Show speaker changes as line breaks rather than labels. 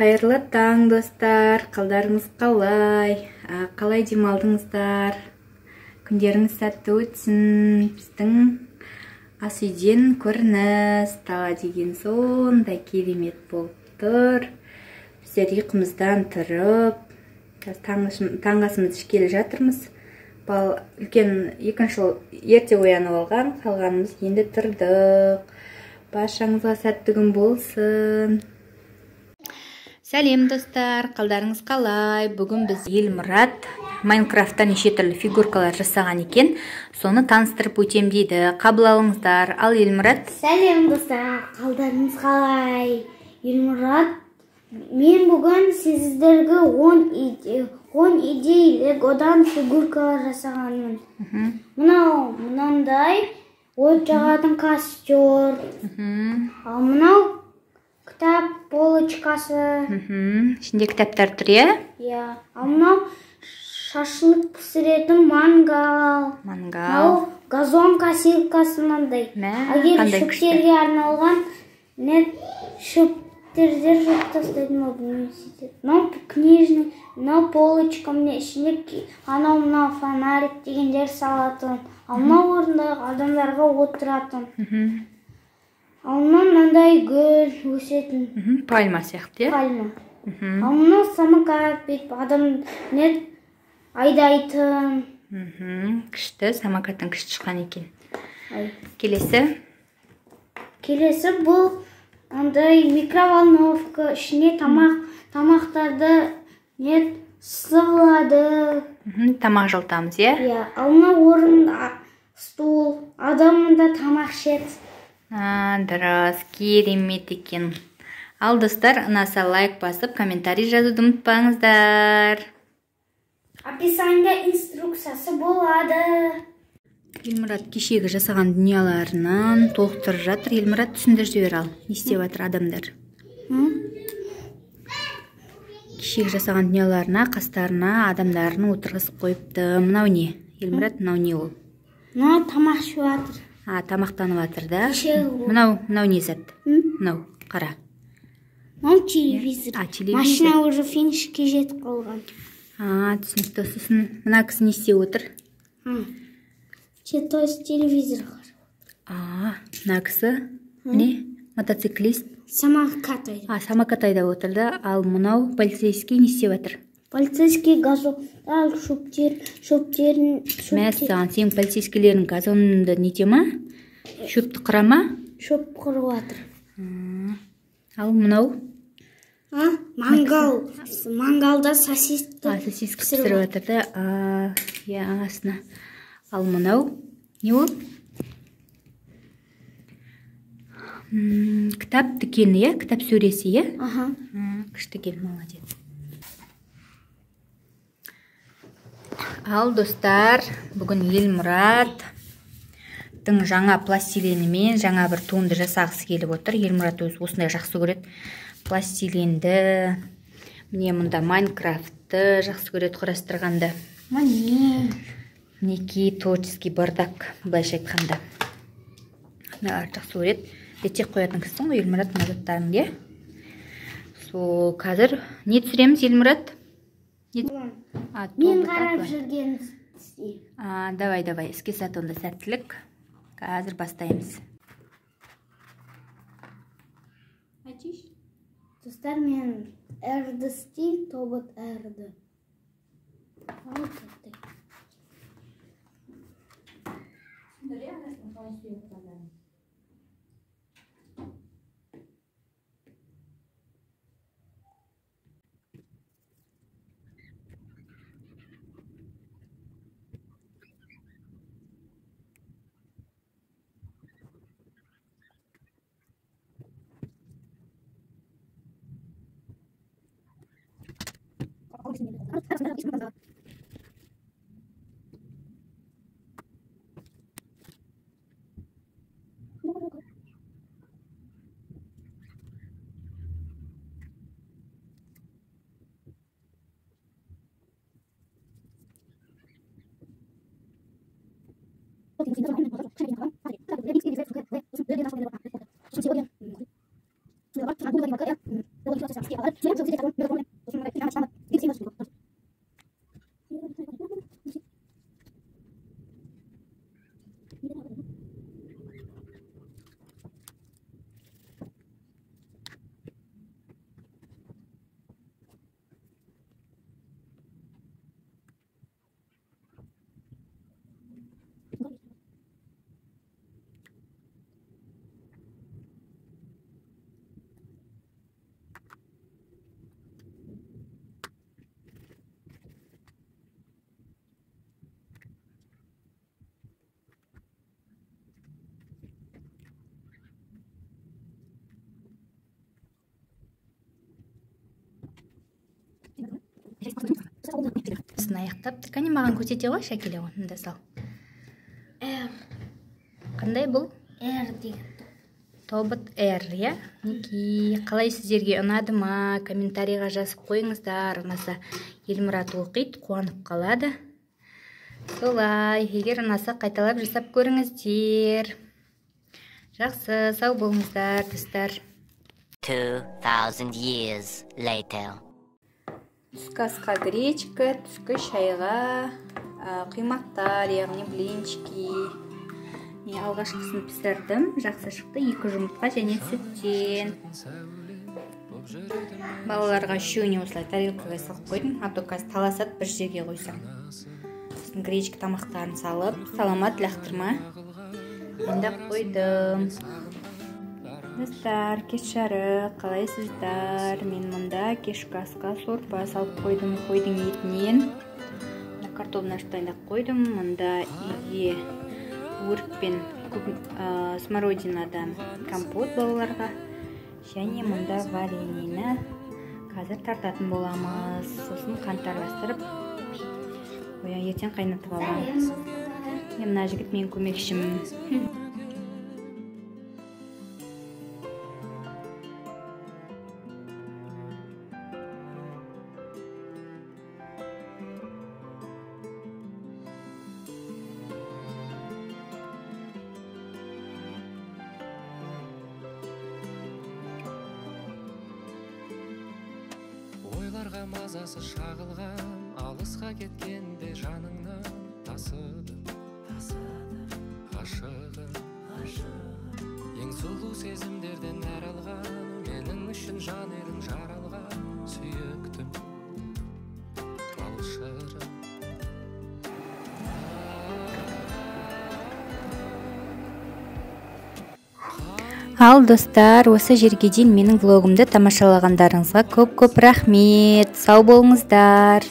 Қайырлы таң, достар. Қалдарыңыз қалай? Қалай демалдыңыздар? Күндеріңіз сәтті өтсін. Біздің ас үйден көрініс тала деген сондай керемет болып тұр. Біздер ұйқымыздан тұрып, таңғы асымызды ішкелі жатырмыз. Үлкен екінші ерте оянып алған, қалғанымыз енді тұрдық. Баршаңызға сәтті күн болсын. Сәлем, достар, қалдарыңыз қалай? Бүгін біз Елмұрат Майнкрафтта неше түрлі фигуркалар жасаған екен. Соны таныстырып өтем дейді. Қабыл алыңыздар. Ал Елмұрат?
Сәлем, достар, қалдарыңыз қалай? Елмұрат, мен бүгін сіздерге 10 идея легодан фигуркалар жасағанмын. Мынандай от жағатын костер. Ал мынау кітап полочкасы.
Ішінде кітаптар тұр, иә?
Иә. Ал мынау шашлык пісіретін мангал. Мынау газон косилкасы мынандай. Егер шөптерге арналған шөптердер жеп тастайтын болдым. Мынау книжный, мынау полочка, ішінде мынау фонарик дегендер салатын. Ал мынау орында адамдарға отыратын. Ал мынандай гүл өсетін.
Пальма сияқты, иә?
Пальма. Ал мынау самокат, адам айдайтын.
Күшті, самокаттың күшті шыққан екен. Келесі?
Келесі бұл микроволновка, ішіне тамақтарды сығылады.
Тамақ жылытамыз, иә?
Иә. Ал мынау орын стул, адамында тамақ ішеді.
Дұрыс, керемет екен. Ал, достар, ұнаса лайк басып, комментарий жазуды ұмытпаңыздар.
Описанияда инструкциясы болады.
Елмұрат кешегі жасаған дүнияларынан толықтырып жатыр. Елмұрат, түсіндіріп жібер ал. Не істеп жатыр адамдар? Кешегі жасаған дүнияларына, қастарына адамдарын отырғызып қойыпты. Мынау не? Елмұрат, мынау не ол?
Мынау тамақ ішіп жатыр.
Тамақтанып жатыр, да? Мынау не зат? Мынау, қара.
Мынау телевизор. Машина уже финишке жетіп қалған.
Түсінікті. Сосын мына кісі не істеп отыр?
То есть телевизор қарап.
Мына кісі не? Мотоциклист.
Самокат айдап.
Самокат айдап отыр, да? Ал мынау полицейский не істеп жатыр?
Полицейский газондар шөптерін...
Мәссаған, сен полицейскілердің газонында нете ма? Шөпті қыра ма?
Шөп қырып жатыр.
Ал мынау?
Мангал. Мангалда сосиска
пісіріп жатыр, да? Ясно. Ал мынау? Не ол? Кітап дүкені, иә? Кітап сөресі, иә? Күшті екен, молодец. Ал, достар, бүгін Елмұраттың жаңа пластилинімен жаңа бір туынды жасағысы келіп отыр. Елмұрат өзі осындай жақсы көреді. Пластилинді, міне мұнда Майнкрафтты жақсы көреді құрастырғанды. Мінекей творческий бардак, былайша айтқанда. Жақсы көреді. Реттеп қоятын кісің ғой, Елмұрат, мына заттарын, иә? Сол, қазір не түсіреміз, Елмұрат?
Мен қарап жүрген істейм.
Давай, іске сатуында сәттілік. Қазір бастаймыз.
Айтыш? Достар, мен әрді істейм, тобыт әрді.
Сын аяқтап, кәне маған көрсете ғой, Шакила, онда сал. Қандай бұл?
R деген.
Тобот R, я? Неки, қалай сіздерге ұнады ма? Комментарийға жазып қойыңыздар. Ұнаса, Елмұрат оқиды, қуанып қалады. Солай, егер ұнаса қайталап жасап көріңіздер. Жақсы, сау болыңыздар, достар.
2000 years later.
Түскі асқа гречка, түскі шайға құймақтар, яғни блинчики. Мен алғашқысын пісірдім, жақсы шықты, 2 жұмыртқа және сүттен. Балаларға үшеуіне осылай тарелкаға салып қойдым, а то қазір таласады бір жерге қойсам. Гречка тамақтарын салып, саламат лақтырма. Енді қойдым. Достар, кеш жарық, қалайсыздар? Мен мұнда кешкі асқа сорпа салып қойдым қойдың етінен. Картоп наштайдақ қойдым. Мұнда үйге өрік пен смородинадан компот балаларға. Және мұнда вареньені қазір тартатын боламыз. Сосын қант араластырып, ертең қайнатып аламыз. Мына жігіт мен көмекшім.
Ойларға мазасы шағылған, алысқа кеткенде жаныңнан тасыды ғашығым. Ең сұлу сезімдерден нәр алған, менің үшін жан едің жаралған, сүйіктім, балшырым.
Ал достар, осы жерге дейін менің влогымды тамашалағандарыңызға көп-көп рахмет. Сау болыңыздар.